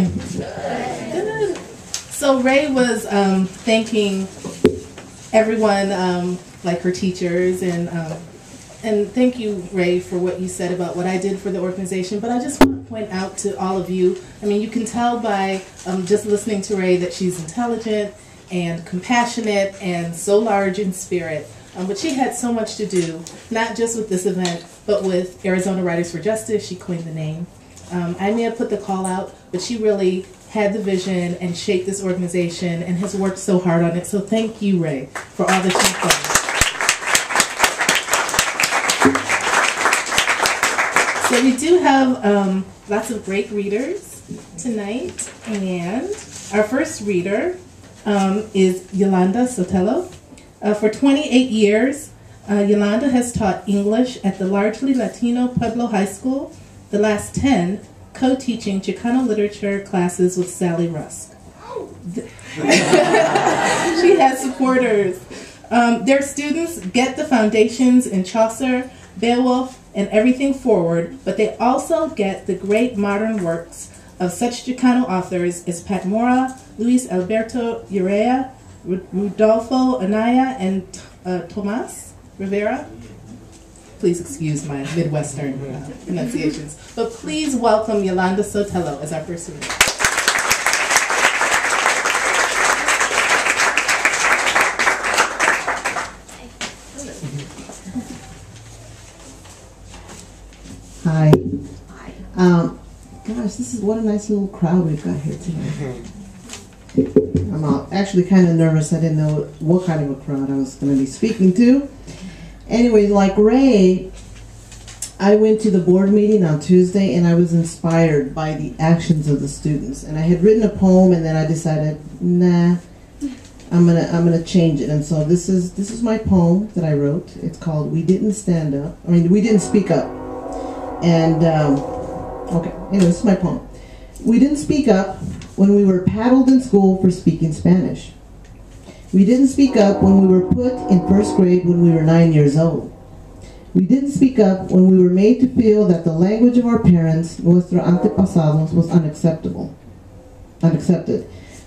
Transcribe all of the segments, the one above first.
doing? Good. So Ray was thanking everyone, like her teachers, and thank you, Ray, for what you said about what I did for the organization. But I just want to point out to all of you, I mean, you can tell by just listening to Ray that she's intelligent and compassionate and so large in spirit. But she had so much to do, not just with this event, but with Arizona Writers for Justice. She coined the name. I may have put the call out, but she really had the vision and shaped this organization and has worked so hard on it. So thank you, Ray, for all that you've done. So we do have lots of great readers tonight, and our first reader is Yolanda Sotelo. For 28 years, Yolanda has taught English at the largely Latino Pueblo High School, the last 10 co-teaching Chicano literature classes with Sally Rusk. She has supporters. Their students get the foundations in Chaucer, Beowulf, and everything forward, but they also get the great modern works of such Chicano authors as Pat Mora, Luis Alberto Urrea, Rudolfo Anaya, and Tomas Rivera. Please excuse my Midwestern pronunciations. But please welcome Yolanda Sotelo as our first reader. Hi. Hi. Gosh, what a nice little crowd we've got here tonight. I'm actually kind of nervous. I didn't know what kind of a crowd I was going to be speaking to. Anyway, like Ray, I went to the board meeting on Tuesday and I was inspired by the actions of the students. And I had written a poem and then I decided, nah, I'm gonna change it. And so this is my poem that I wrote. It's called We Didn't Speak Up. And okay, anyway, this is my poem. We didn't speak up when we were paddled in school for speaking Spanish. We didn't speak up when we were put in first grade when we were 9 years old. We didn't speak up when we were made to feel that the language of our parents, nuestros antepasados, was unaccepted.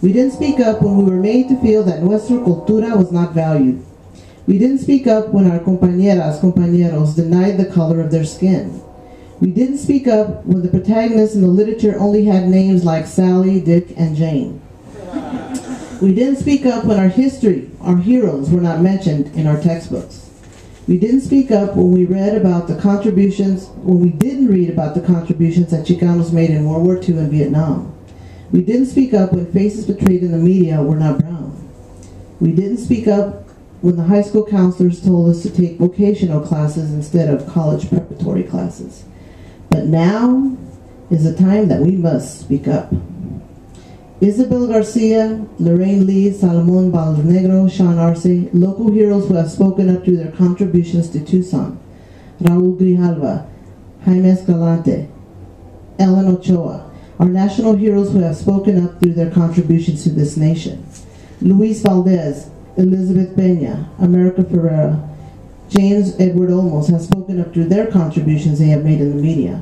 We didn't speak up when we were made to feel that nuestra cultura was not valued. We didn't speak up when our compañeros denied the color of their skin. We didn't speak up when the protagonists in the literature only had names like Sally, Dick, and Jane. We didn't speak up when our heroes were not mentioned in our textbooks. We didn't speak up when we didn't read about the contributions that Chicanos made in World War II and Vietnam. We didn't speak up when faces portrayed in the media were not brown. We didn't speak up when the high school counselors told us to take vocational classes instead of college preparatory classes. But now is the time that we must speak up. Isabel Garcia, Lorraine Lee, Salomon Baldenegro, Sean Arce, local heroes who have spoken up through their contributions to Tucson. Raul Grijalva, Jaime Escalante, Ellen Ochoa, our national heroes who have spoken up through their contributions to this nation. Luis Valdez, Elizabeth Peña, America Ferrera, James Edward Olmos have spoken up through their contributions they have made in the media.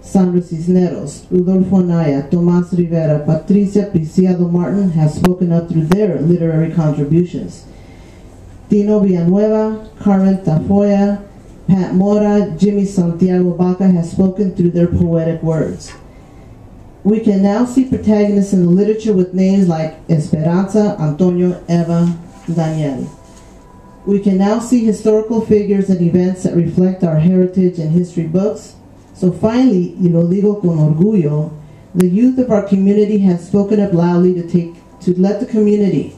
Sandra Cisneros, Rudolfo Anaya, Tomas Rivera, Patricia Preciado Martin have spoken up through their literary contributions. Tino Villanueva, Carmen Tafoya, Pat Mora, Jimmy Santiago Baca have spoken through their poetic words. We can now see protagonists in the literature with names like Esperanza, Antonio, Eva, Daniel. We can now see historical figures and events that reflect our heritage in history books. So finally, y lo digo con orgullo, the youth of our community has spoken up loudly to let the community,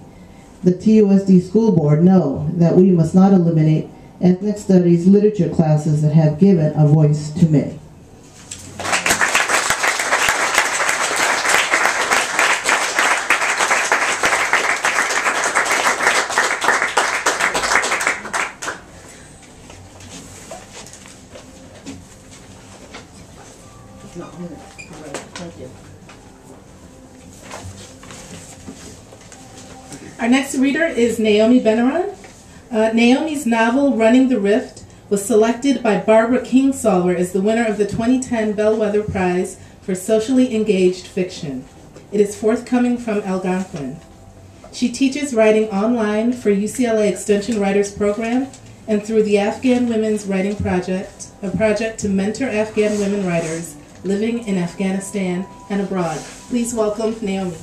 the TUSD school board, know that we must not eliminate ethnic studies literature classes that have given a voice to many. Our next reader is Naomi Benaron. Naomi's novel, Running the Rift, was selected by Barbara Kingsolver as the winner of the 2010 Bellwether Prize for Socially Engaged Fiction. It is forthcoming from Algonquin. She teaches writing online for UCLA Extension Writers Program and through the Afghan Women's Writing Project, a project to mentor Afghan women writers living in Afghanistan and abroad. Please welcome Naomi.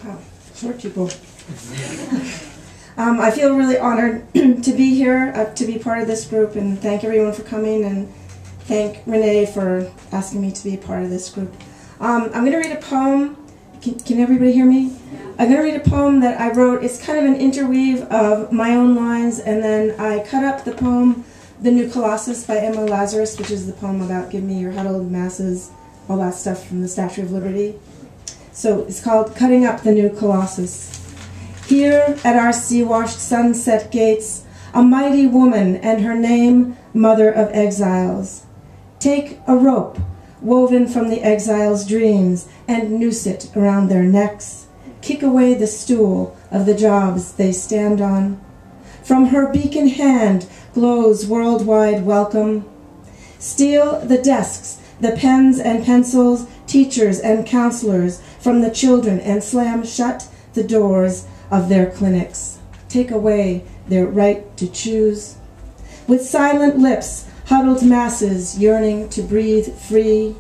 Wow, short people. I feel really honored to be here, to be part of this group, and thank everyone for coming, and thank Renee for asking me to be a part of this group. I'm going to read a poem. Can everybody hear me? I'm going to read a poem that I wrote. It's kind of an interweave of my own lines, and then I cut up the poem, The New Colossus by Emma Lazarus, which is the poem about give me your huddled masses, all that stuff from the Statue of Liberty. So it's called Cutting Up the New Colossus. Here at our sea-washed sunset gates, a mighty woman, and her name, Mother of Exiles. Take a rope woven from the exiles' dreams and noose it around their necks. Kick away the stool of the jobs they stand on. From her beacon hand glows worldwide welcome. Steal the desks, the pens and pencils, teachers and counselors from the children, and slam shut the doors of their clinics. Take away their right to choose. With silent lips, huddled masses yearning to breathe free.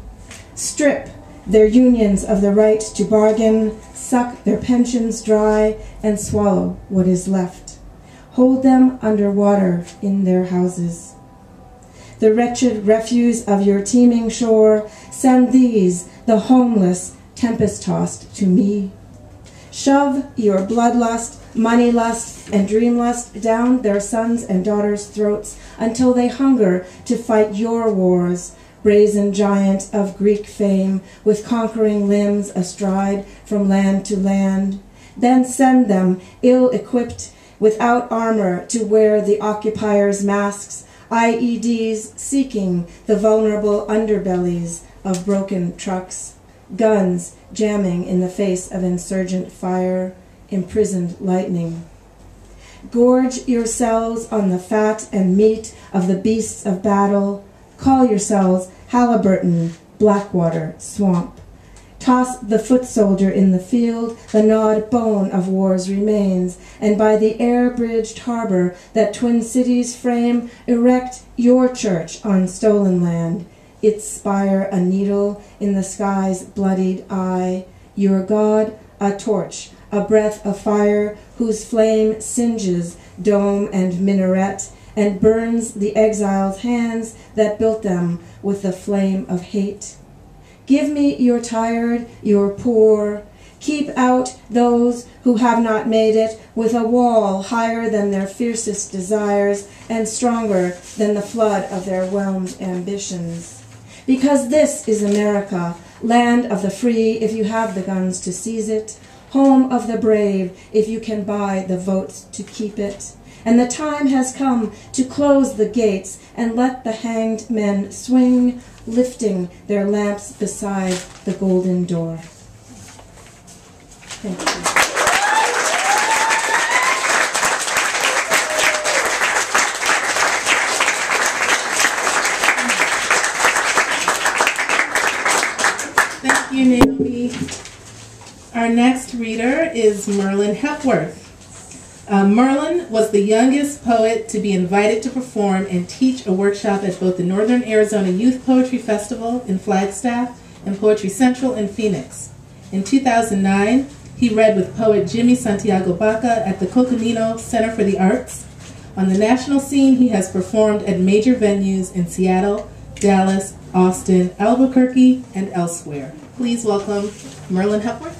Strip their unions of the right to bargain, suck their pensions dry, and swallow what is left. Hold them underwater in their houses. The wretched refuse of your teeming shore, send these, the homeless, tempest-tossed, to me. Shove your bloodlust, money lust, and dream lust down their sons' and daughters' throats until they hunger to fight your wars, brazen giant of Greek fame, with conquering limbs astride from land to land. Then send them, ill-equipped, without armor, to wear the occupiers' masks, IEDs seeking the vulnerable underbellies of broken trucks, guns jamming in the face of insurgent fire, imprisoned lightning. Gorge yourselves on the fat and meat of the beasts of battle. Call yourselves Halliburton, Blackwater, Swamp. Toss the foot soldier in the field, the gnawed bone of war's remains, and by the air-bridged harbor that twin cities frame, erect your church on stolen land, its spire a needle in the sky's bloodied eye, your God a torch, a breath of fire whose flame singes dome and minaret, and burns the exiles' hands that built them with the flame of hate. Give me your tired, your poor. Keep out those who have not made it, with a wall higher than their fiercest desires and stronger than the flood of their whelmed ambitions. Because this is America, land of the free if you have the guns to seize it, home of the brave if you can buy the votes to keep it. And the time has come to close the gates and let the hanged men swing, lifting their lamps beside the golden door. Thank you. Thank you, Naomi. Our next reader is Merlin Hepworth. Merlin was the youngest poet to be invited to perform and teach a workshop at both the Northern Arizona Youth Poetry Festival in Flagstaff and Poetry Central in Phoenix. In 2009, he read with poet Jimmy Santiago Baca at the Coconino Center for the Arts. On the national scene, he has performed at major venues in Seattle, Dallas, Austin, Albuquerque, and elsewhere. Please welcome Merlin Hepworth.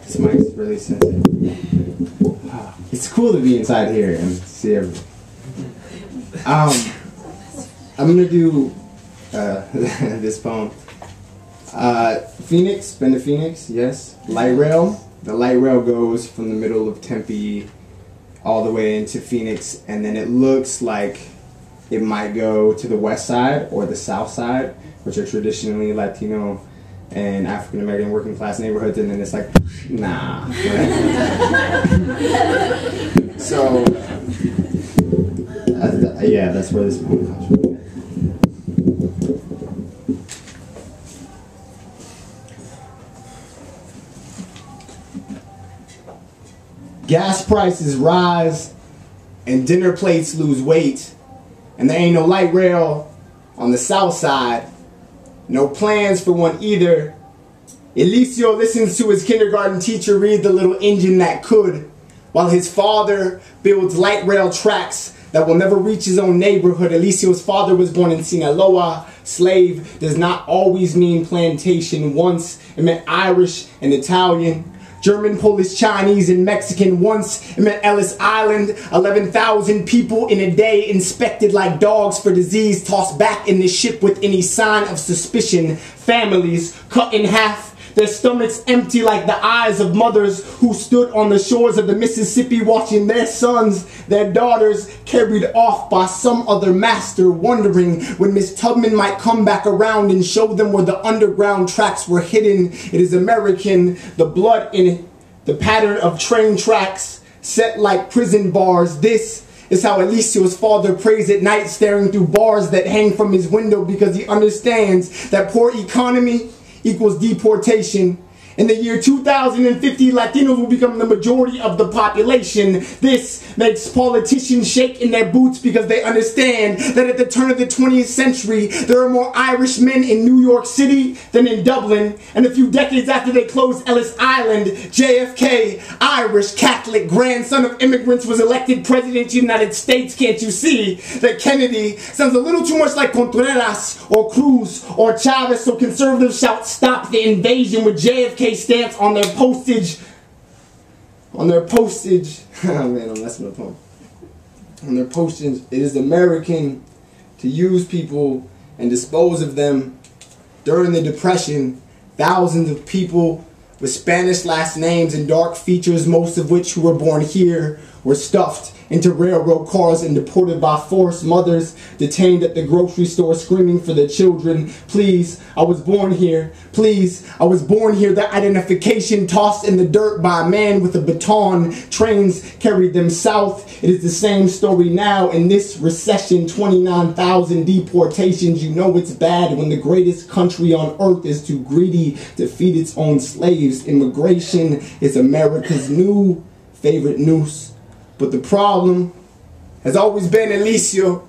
This mic's really sensitive. It's cool to be inside here and see everything. I'm gonna do this poem. Phoenix, been to Phoenix? Yes. Light rail. The light rail goes from the middle of Tempe all the way into Phoenix, and then it looks like it might go to the west side or the south side, which are traditionally Latino and African American working class neighborhoods, and then it's like, nah. So, yeah, that's where this poem comes from. Gas prices rise and dinner plates lose weight, and there ain't no light rail on the south side. No plans for one either. Elicio listens to his kindergarten teacher read The Little Engine That Could, while his father builds light rail tracks that will never reach his own neighborhood. Elicio's father was born in Sinaloa. Slave does not always mean plantation. Once it meant Irish and Italian, German, Polish, Chinese, and Mexican. Once it meant Ellis Island. 11,000 people in a day inspected like dogs for disease, tossed back in the ship with any sign of suspicion. Families cut in half, their stomachs empty like the eyes of mothers who stood on the shores of the Mississippi watching their sons, their daughters carried off by some other master, wondering when Miss Tubman might come back around and show them where the underground tracks were hidden. It is American, the blood in it, the pattern of train tracks set like prison bars. This is how Elicio's father prays at night, staring through bars that hang from his window, because he understands that poor economy equals deportation. In the year 2050, Latinos will become the majority of the population. This makes politicians shake in their boots, because they understand that at the turn of the 20th century, there are more Irish men in New York City than in Dublin. And a few decades after they closed Ellis Island, JFK, Irish Catholic grandson of immigrants, was elected president of the United States. Can't you see that Kennedy sounds a little too much like Contreras or Cruz or Chavez? So conservatives shout, "Stop the invasion," with JFK stamps on their postage. Oh man, I'm messing with them. On their postage, it is American to use people and dispose of them. During the Depression, thousands of people with Spanish last names and dark features, most of which who were born here, were stuffed into railroad cars and deported by force. Mothers detained at the grocery store screaming for their children. "Please, I was born here. Please, I was born here." Their identification tossed in the dirt by a man with a baton. Trains carried them south. It is the same story now. In this recession, 29,000 deportations. You know it's bad when the greatest country on earth is too greedy to feed its own slaves. Immigration is America's new favorite noose. But the problem has always been Elicio,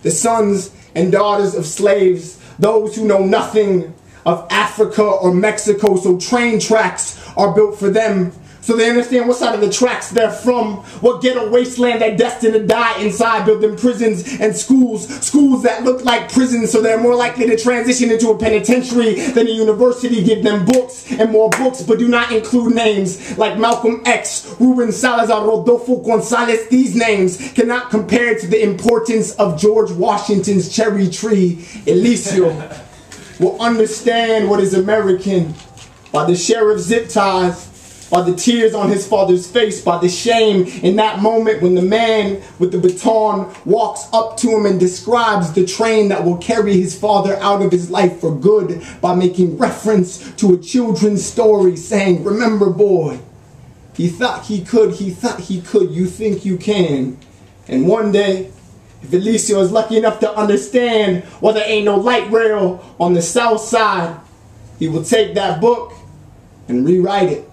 the sons and daughters of slaves, those who know nothing of Africa or Mexico. So train tracks are built for them, so they understand what side of the tracks they're from, what ghetto wasteland they're destined to die inside. Build them prisons and schools that look like prisons, so they're more likely to transition into a penitentiary than a university. Give them books and more books, but do not include names like Malcolm X, Ruben Salazar, Rodolfo Gonzalez. These names cannot compare to the importance of George Washington's cherry tree. Elicio will understand what is American by the sheriff's zip ties, by the tears on his father's face, by the shame in that moment when the man with the baton walks up to him and describes the train that will carry his father out of his life for good, by making reference to a children's story saying, "Remember, boy, he thought he could, you think you can." And one day, if Elicio is lucky enough to understand why there ain't no light rail on the south side, he will take that book and rewrite it.